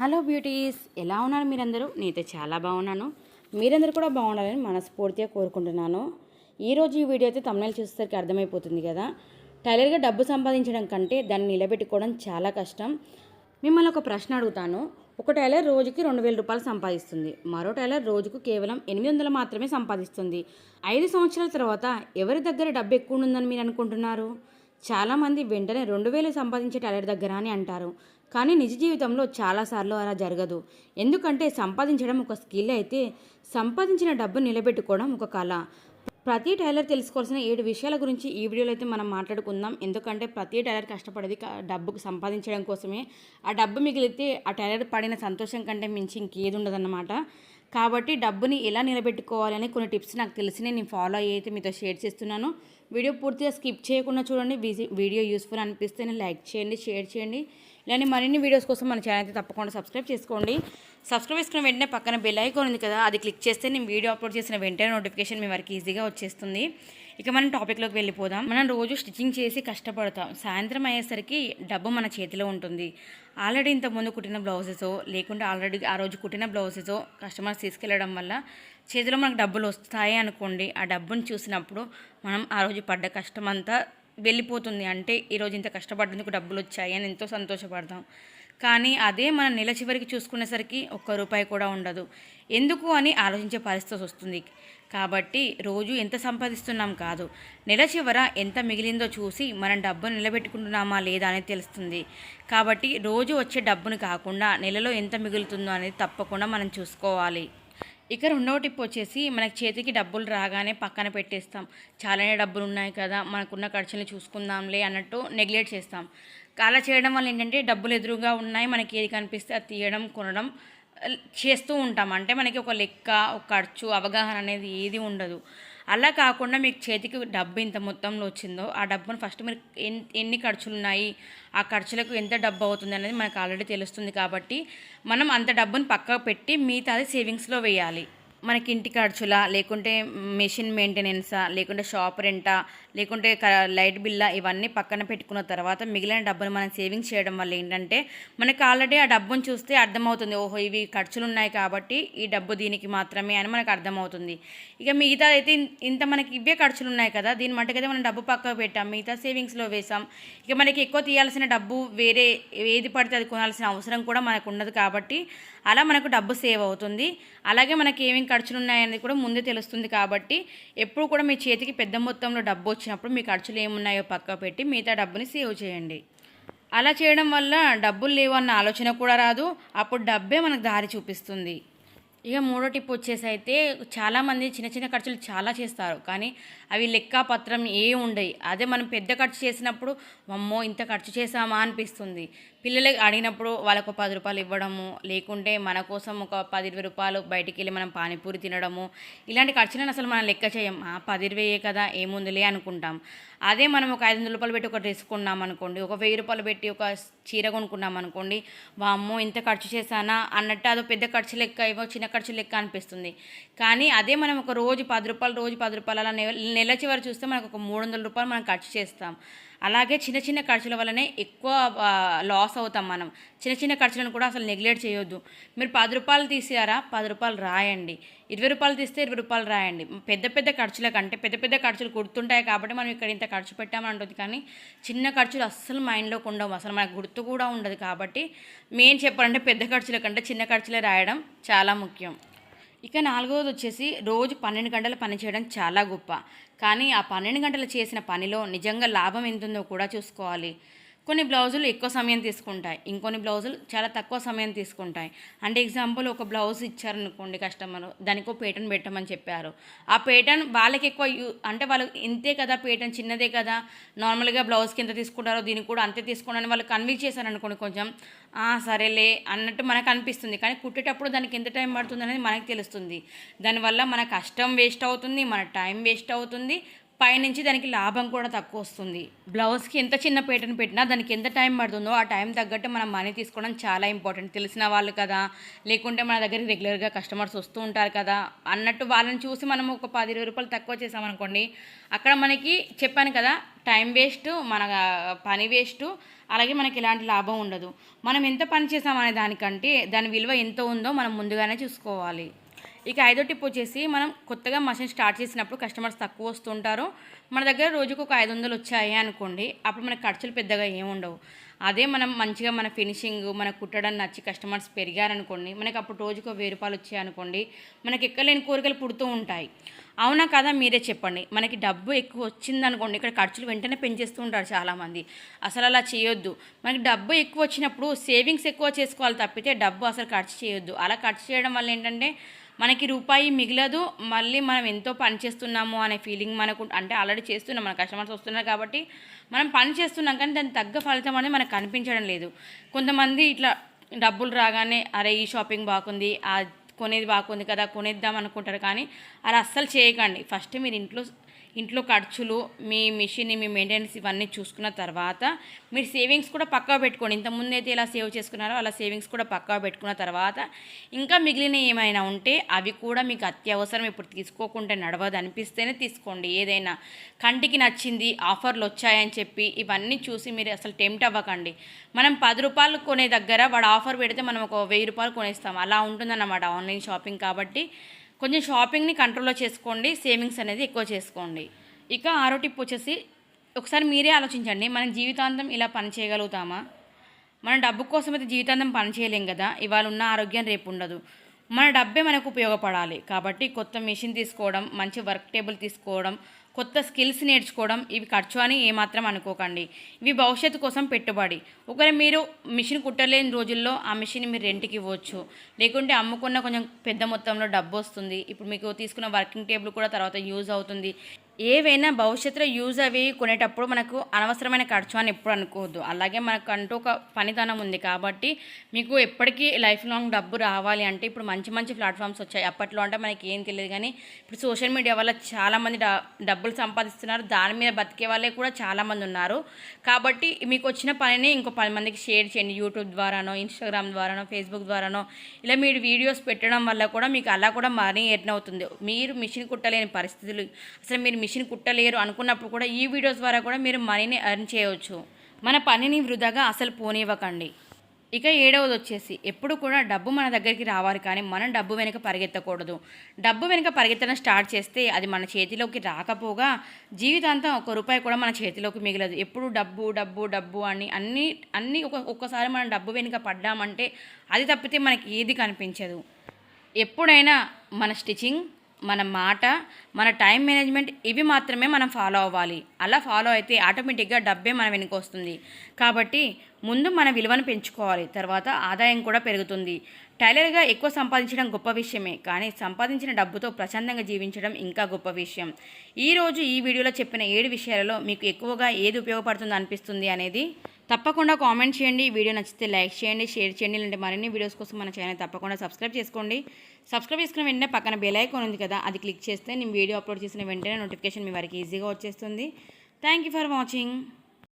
Hello beauties, ఎలా ఉన్నారు మీరందరూ? నేనైతే చాలా బాగున్నాను. మీరందరూ కూడా బాగుండాలని మనస్ఫూర్తిగా కోరుకుంటున్నాను. ఈరోజు ఈ వీడియో అయితే తమ్ముళ్ళు చూసేసరికి అర్థమైపోతుంది కదా. టైలర్గా డబ్బు సంపాదించడం కంటే దాన్ని నిలబెట్టుకోవడం చాలా కష్టం. మిమ్మల్ని ఒక ప్రశ్న అడుగుతాను. ఒక టైలర్ రోజుకి 2000 రూపాయలు సంపాదిస్తుంది, మరో టైలర్ రోజుకు కేవలం 800 మాత్రమే సంపాదిస్తుంది. 5 సంవత్సరాల తర్వాత ఎవరి దగ్గర డబ్బు ఎక్కువ ఉందని మీరు అనుకుంటున్నారు? చాలామంది వెంటనే 2000 సంపాదించే టైలర్ దగ్గర అని అంటారు. కానీ నిజ జీవితంలో చాలాసార్లు అలా జరగదు. ఎందుకంటే సంపాదించడం ఒక స్కిల్ అయితే, సంపాదించిన డబ్బు నిలబెట్టుకోవడం ఒక కళ. ప్రతి టైలర్ తెలుసుకోవాల్సిన 7 విషయాల గురించి ఈ వీడియోలో అయితే మనం మాట్లాడుకుందాం. ఎందుకంటే ప్రతి టైలర్ కష్టపడేది డబ్బుకు సంపాదించడం కోసమే. ఆ డబ్బు మిగిలితే ఆ టైలర్ పడిన సంతోషం కంటే మించి ఇంకేది ఉండదన్నమాట. కాబట్టి డబ్బుని ఎలా నిలబెట్టుకోవాలని కొన్ని టిప్స్ నాకు తెలిసి నేను ఫాలో అయ్యి అయితే మీతో షేర్ చేస్తున్నాను. వీడియో పూర్తిగా స్కిప్ చేయకుండా చూడండి. వీడియో యూస్ఫుల్ అనిపిస్తే లైక్ చేయండి, షేర్ చేయండి. ఇలాంటి మరిన్ని వీడియోస్ కోసం మన ఛానల్ అయితే తప్పకుండా సబ్స్క్రైబ్ చేసుకోండి. సబ్స్క్రైబ్ చేసుకున్న వెంటనే పక్కన బెల్ ఐకాన్ ఉంది కదా, అది క్లిక్ చేస్తే నేను వీడియో అప్లోడ్ చేసిన వెంటనే నోటిఫికేషన్ మీ వరకు ఈజీగా వచ్చేస్తుంది. ఇక మనం టాపిక్లోకి వెళ్ళిపోదాం. మనం రోజు స్టిచ్చింగ్ చేసి కష్టపడతాం. సాయంత్రం అయ్యేసరికి డబ్బు మన చేతిలో ఉంటుంది. ఆల్రెడీ ఇంతకుముందు కుట్టిన బ్లౌజెసో లేకుంటే ఆల్రెడీ ఆ రోజు కుట్టిన బ్లౌజెసో కస్టమర్స్ తీసుకెళ్ళడం వల్ల చేతిలో మనకు డబ్బులు వస్తాయి అనుకోండి. ఆ డబ్బును చూసినప్పుడు మనం ఆ రోజు పడ్డ కష్టం అంతా వెళ్ళిపోతుంది. అంటే ఈరోజు ఇంత కష్టపడ్డందుకు డబ్బులు వచ్చాయి అని ఎంతో సంతోషపడతాం. కానీ అదే మనం నెల చివరికి చూసుకునేసరికి ఒక్క రూపాయి కూడా ఉండదు. ఎందుకు అని ఆలోచించే పరిస్థితి వస్తుంది. కాబట్టి రోజు ఎంత సంపాదిస్తున్నాం కాదు, నెల చివర ఎంత మిగిలిందో చూసి మనం డబ్బును నిలబెట్టుకుంటున్నామా లేదా అనేది తెలుస్తుంది. కాబట్టి రోజు వచ్చే డబ్బును కాకుండా నెలలో ఎంత మిగులుతుందో అనేది తప్పకుండా మనం చూసుకోవాలి. ఇక రెండవ టిప్ వచ్చేసి, మనకి చేతికి డబ్బులు రాగానే పక్కన పెట్టేస్తాం. చాలానే డబ్బులు ఉన్నాయి కదా, మనకున్న ఖర్చుని చూసుకుందాంలే అన్నట్టు నెగ్లెక్ట్ చేస్తాం. అలా చేయడం వల్ల ఏంటంటే డబ్బులు ఎదురుగా ఉన్నాయి, మనకి ఏది కనిపిస్తే అది తీయడం, కొనడం చేస్తూ ఉంటాం. అంటే మనకి ఒక లెక్క, ఒక ఖర్చు, అవగాహన అనేది ఏది ఉండదు. అలా కాకుండా మీకు చేతికి డబ్బు ఇంత మొత్తంలో వచ్చిందో ఆ డబ్బును ఫస్ట్ మీరు ఎన్ని ఖర్చులు ఉన్నాయి, ఆ ఖర్చులకు ఎంత డబ్బు అవుతుంది అనేది మనకు ఆల్రెడీ తెలుస్తుంది. కాబట్టి మనం అంత డబ్బును పక్కకు పెట్టి మిగతాది సేవింగ్స్లో వేయాలి. మనకి ఇంటి ఖర్చులా, లేకుంటే మెషిన్ మెయింటెనెన్సా, లేకుంటే షాప్ రెంటా, లేకుంటే లైట్ బిల్లా, ఇవన్నీ పక్కన పెట్టుకున్న తర్వాత మిగిలిన డబ్బును మనం సేవింగ్స్ చేయడం వల్ల ఏంటంటే మనకి ఆల్రెడీ ఆ డబ్బును చూస్తే అర్థమవుతుంది. ఓహో, ఇవి ఖర్చులు ఉన్నాయి కాబట్టి ఈ డబ్బు దీనికి మాత్రమే అని మనకు అర్థమవుతుంది. ఇక మిగతా అయితే ఇంత మనకి ఇవే ఖర్చులు ఉన్నాయి కదా, దీని మట్టుకైతే మనం డబ్బు పక్కకు పెట్టాం, మిగతా సేవింగ్స్లో వేసాం. ఇక మనకి ఎక్కువ తీయాల్సిన డబ్బు వేరే ఏది పడితే అది కొనాల్సిన అవసరం కూడా మనకు ఉండదు. కాబట్టి అలా మనకు డబ్బు సేవ్ అవుతుంది. అలాగే మనకి ఏమేమి ఖర్చులు ఉన్నాయనేది కూడా ముందే తెలుస్తుంది. కాబట్టి ఎప్పుడు కూడా మీ చేతికి పెద్ద మొత్తంలో డబ్బు వచ్చినప్పుడు మీ ఖర్చులు ఏమున్నాయో పక్క పెట్టి మిగతా డబ్బుని సేవ్ చేయండి. అలా చేయడం వల్ల డబ్బులు లేవు అన్న ఆలోచన కూడా రాదు. అప్పుడు డబ్బే మనకు దారి చూపిస్తుంది. ఇక మూడో టిప్ వచ్చేసి అయితే, చాలామంది చిన్న చిన్న ఖర్చులు చాలా చేస్తారు, కానీ అవి లెక్క పత్రం ఉండవు. అదే మనం పెద్ద ఖర్చు చేసినప్పుడు అమ్మో ఇంత ఖర్చు చేసామా అనిపిస్తుంది. పిల్లలకి అడిగినప్పుడు వాళ్ళకు 10 రూపాయలు ఇవ్వడము, లేకుంటే మన కోసం ఒక 10-20 రూపాయలు బయటికి వెళ్ళి మనం పానీపూరి తినడము, ఇలాంటి ఖర్చులను అసలు మనం లెక్క చేయం. 10-20 కదా ఏముందిలే అనుకుంటాం. అదే మనం ఒక 500 రూపాయలు పెట్టి ఒక డ్రెస్ కొన్నాం అనుకోండి, ఒక 1000 రూపాయలు పెట్టి ఒక చీర కొనుక్కున్నాం అనుకోండి, వామ్మో ఇంత ఖర్చు చేశానా అన్నట్టు అదో పెద్ద ఖర్చు లెక్క, ఏవో చిన్న ఖర్చు లెక్క అనిపిస్తుంది. కానీ అదే మనం ఒక రోజు 10 రూపాయలు అలా నెల చివరి చూస్తే మనకు ఒక 300 రూపాయలు మనం ఖర్చు చేస్తాం. అలాగే చిన్న చిన్న ఖర్చుల వల్లనే ఎక్కువ లాస్ అవుతాం మనం. చిన్న చిన్న ఖర్చులను కూడా అసలు నెగ్లెక్ట్ చేయొద్దు. మీరు 10 రూపాయలు తీసారా, 10 రూపాయలు రాయండి. 20 రూపాయలు తీస్తే 20 రూపాయలు రాయండి. పెద్ద పెద్ద ఖర్చుల కంటే పెద్ద పెద్ద ఖర్చులు గుర్తుంటాయి కాబట్టి మనం ఇక్కడ ఇంత ఖర్చు పెట్టామని ఉంటుంది. కానీ చిన్న ఖర్చులు అస్సలు మైండ్లోకి ఉండవు, అసలు మనకు గుర్తు కూడా ఉండదు. కాబట్టి మెయిన్ చెప్పాలంటే పెద్ద ఖర్చుల కంటే చిన్న ఖర్చులే రాయడం చాలా ముఖ్యం. ఇక నాలుగవది వచ్చేసి, రోజు 12 గంటలు పని చేయడం చాలా గొప్ప. కానీ ఆ 12 గంటలు చేసిన పనిలో నిజంగా లాభం ఎంతుందో కూడా చూసుకోవాలి. కొన్ని బ్లౌజులు ఎక్కువ సమయం తీసుకుంటాయి, ఇంకొన్ని బ్లౌజులు చాలా తక్కువ సమయం తీసుకుంటాయి. అంటే ఎగ్జాంపుల్, ఒక బ్లౌజ్ ఇచ్చారనుకోండి కస్టమర్, దానికో పేటర్న్ పెట్టమని చెప్పారు. ఆ పేటర్న్ వాళ్ళకి ఎక్కువ అంటే వాళ్ళు ఇంతే కదా, పేటర్న్ చిన్నదే కదా, నార్మల్గా బ్లౌజ్కి ఎంత తీసుకుంటారో దీనికి కూడా అంతే తీసుకుంటారని వాళ్ళు కన్విన్స్ చేశారనుకోండి, కొంచెం సరేలే అన్నట్టు మనకు అనిపిస్తుంది. కానీ కుట్టేటప్పుడు దానికి ఎంత టైం పడుతుంది అనేది మనకు తెలుస్తుంది. దానివల్ల మన కష్టం వేస్ట్ అవుతుంది, మన టైం వేస్ట్ అవుతుంది, పైనుంచి దానికి లాభం కూడా తక్కువ వస్తుంది. బ్లౌజ్కి ఎంత చిన్న పేటర్న్ పెట్టినా దానికి ఎంత టైం పడుతుందో ఆ టైం తగ్గట్టు మనం మనీ తీసుకోవడం చాలా ఇంపార్టెంట్. తెలిసిన వాళ్ళు కదా, లేకుంటే మన దగ్గరికి రెగ్యులర్గా కస్టమర్స్ వస్తూ ఉంటారు కదా అన్నట్టు వాళ్ళని చూసి మనం ఒక 10-20 రూపాయలు తక్కువ చేసామనుకోండి, అక్కడ మనకి చెప్పాను కదా టైం వేస్ట్, మన పని వేస్ట్, అలాగే మనకి ఎలాంటి లాభం ఉండదు. మనం ఎంత పని చేసామనే దానికంటే దాని విలువ ఎంత ఉందో మనం ముందుగానే చూసుకోవాలి. ఇక ఐదో టిప్ వచ్చేసి, మనం కొత్తగా మషిన్ స్టార్ట్ చేసినప్పుడు కస్టమర్స్ తక్కువ వస్తుంటారు. మన దగ్గర రోజుకు ఒక 500 వచ్చాయి అనుకోండి, అప్పుడు మనకు ఖర్చులు పెద్దగా ఏముండవు. అదే మనం మంచిగా మన ఫినిషింగ్, మన కుట్టడం నచ్చి కస్టమర్స్ పెరిగారనుకోండి, మనకి అప్పుడు రోజుకు 1000 రూపాయలు వచ్చాయనుకోండి, మనకి ఎక్కలేని కోరికలు పుడుతూ ఉంటాయి. అవునా కదా, మీరే చెప్పండి. మనకి డబ్బు ఎక్కువ వచ్చిందనుకోండి, ఇక్కడ ఖర్చులు వెంటనే పెంచేస్తూ ఉంటారు చాలామంది. అసలు అలా చేయొద్దు. మనకి డబ్బు ఎక్కువ వచ్చినప్పుడు సేవింగ్స్ ఎక్కువ చేసుకోవాలి తప్పితే డబ్బు అసలు ఖర్చు చేయొద్దు. అలా ఖర్చు చేయడం వల్ల ఏంటంటే మనకి రూపాయి మిగలదు. మళ్ళీ మనం ఎంతో పని చేస్తున్నాము అనే ఫీలింగ్ మనకు, అంటే ఆల్రెడీ చేస్తున్నాం, మన కస్టమర్స్ వస్తున్నారు కాబట్టి మనం పని చేస్తున్నాం, కానీ దాని తగ్గ ఫలితం అనేది మనకు కనిపించడం లేదు. కొంతమంది ఇట్లా డబ్బులు రాగానే అరే ఈ షాపింగ్ బాగుంది, కొనేది బాగుంది కదా కొనేద్దాం అనుకుంటారు, కానీ అలా అస్సలు చేయకండి. ఫస్ట్ మీరు ఇంట్లో ఖర్చులు, మీ మిషన్, మీ మెయింటెనెన్స్ ఇవన్నీ చూసుకున్న తర్వాత మీరు సేవింగ్స్ కూడా పక్కా పెట్టుకోండి. ఇంతకుముందు అయితే ఎలా సేవ్ చేసుకున్నారో అలా సేవింగ్స్ కూడా పక్కా పెట్టుకున్న తర్వాత ఇంకా మిగిలిన ఏమైనా ఉంటే అవి కూడా మీకు అత్యవసరం, ఇప్పుడు తీసుకోకుండా నడవదు అనిపిస్తేనే తీసుకోండి. ఏదైనా కంటికి నచ్చింది, ఆఫర్లు వచ్చాయని చెప్పి ఇవన్నీ చూసి మీరు అసలు టెంప్ట్ అవ్వకండి. మనం 10 రూపాయలు కొనే దగ్గర వాడు ఆఫర్ పెడితే మనం ఒక 1000 రూపాయలు కొనేస్తాం. అలా ఉంటుందన్నమాట ఆన్లైన్ షాపింగ్. కాబట్టి కొంచెం షాపింగ్ని కంట్రోల్లో చేసుకోండి, సేవింగ్స్ అనేది ఎక్కువ చేసుకోండి. ఇక ఆరో టిప్ వచ్చేసి, ఒకసారి మీరే ఆలోచించండి, మనం జీవితాంతం ఇలా పని చేయగలుగుతామా? మన డబ్బు కోసం అయితే జీవితాంతం పని చేయలేం కదా. ఇవాళ ఉన్న ఆరోగ్యం రేపు ఉండదు. మన డబ్బే మనకు ఉపయోగపడాలి. కాబట్టి కొత్త మెషిన్ తీసుకోవడం, మంచి వర్క్ టేబుల్ తీసుకోవడం, కొత్త స్కిల్స్ నేర్చుకోవడం ఇవి ఖర్చు అని ఏమాత్రం అనుకోకండి. ఇవి భవిష్యత్తు కోసం పెట్టుబడి. ఒకవేళ మీరు మిషన్ కుట్టలేని రోజుల్లో ఆ మిషన్ మీరు రెంట్కి ఇవ్వచ్చు, లేకుంటే అమ్ముకున్న కొంచెం పెద్ద మొత్తంలో డబ్బు వస్తుంది. ఇప్పుడు మీకు తీసుకున్న వర్కింగ్ టేబుల్ కూడా తర్వాత యూజ్ అవుతుంది. ఏవైనా భవిష్యత్తులో యూజ్ అవి కొనేటప్పుడు మనకు అనవసరమైన ఖర్చు అని ఎప్పుడు అనుకోవద్దు. అలాగే మనకంటూ ఒక పనితనం ఉంది కాబట్టి మీకు ఎప్పటికీ లైఫ్ లాంగ్ డబ్బు రావాలి అంటే ఇప్పుడు మంచి మంచి ప్లాట్ఫామ్స్ వచ్చాయి. అప్పట్లో అంటే మనకి ఏం తెలియదు, కానీ ఇప్పుడు సోషల్ మీడియా వల్ల చాలామంది డబ్బులు సంపాదిస్తున్నారు. దాని మీద బతికే వాళ్ళే కూడా చాలామంది ఉన్నారు. కాబట్టి మీకు వచ్చిన పనిని ఇంకో 10 మందికి షేర్ చేయండి. యూట్యూబ్ ద్వారానో, ఇన్స్టాగ్రామ్ ద్వారానో, ఫేస్బుక్ ద్వారానో ఇలా మీరు వీడియోస్ పెట్టడం వల్ల కూడా మీకు అలా కూడా మనీ ఎర్న్ అవుతుంది. మీరు మిషన్ కుట్టలేని పరిస్థితులు, అసలు మీరు మిషన్ కుట్టలేరు అనుకున్నప్పుడు కూడా ఈ వీడియోస్ ద్వారా కూడా మీరు మనీని ఎర్న్ చేయవచ్చు. మన పనిని వృధాగా అసలు పోనివ్వకండి. ఇక 7వది వచ్చేసి, ఎప్పుడు కూడా డబ్బు మన దగ్గరికి రావాలి, కానీ మనం డబ్బు వెనుక పరిగెత్తకూడదు. డబ్బు వెనుక పరిగెత్తడం స్టార్ట్ చేస్తే అది మన చేతిలోకి రాకపోగా జీవితాంతం ₹1 కూడా మన చేతిలోకి మిగలదు. ఎప్పుడు డబ్బు డబ్బు డబ్బు అని అన్నీ ఒక్కసారి మనం డబ్బు వెనుక పడ్డామంటే అది తప్పితే మనకి ఏది కనిపించదు. ఎప్పుడైనా మన స్టిచ్చింగ్, మన మాట, మన టైం మేనేజ్మెంట్ ఇవి మాత్రమే మనం ఫాలో అవ్వాలి. అలా ఫాలో అయితే ఆటోమేటిక్గా డబ్బే మన వెనుక వస్తుంది. కాబట్టి ముందు మన విలువను పెంచుకోవాలి, తర్వాత ఆదాయం కూడా పెరుగుతుంది. టైలర్గా ఎక్కువ సంపాదించడం గొప్ప విషయమే, కానీ సంపాదించిన డబ్బుతో ప్రశాంతంగా జీవించడం ఇంకా గొప్ప విషయం. ఈరోజు ఈ వీడియోలో చెప్పిన 7 విషయాలలో మీకు ఎక్కువగా ఏది ఉపయోగపడుతుందో అనిపిస్తుంది అనేది తప్పకుండా కామెంట్ చేయండి. ఈ వీడియో నచ్చితే లైక్ చేయండి, షేర్ చేయండి. ఇలాంటి మరిన్ని వీడియోస్ కోసం మన ఛానల్ తప్పకుండా సబ్స్క్రైబ్ చేసుకోండి. సబ్స్క్రైబ్ చేసుకున్న వెంటనే పక్కన బెల్ ఐకాన్ ఉంది కదా, అది క్లిక్ చేస్తే నేను వీడియో అప్లోడ్ చేసిన వెంటనే నోటిఫికేషన్ మీ వరకు ఈజీగా వచ్చేస్తుంది. Thank you for watching.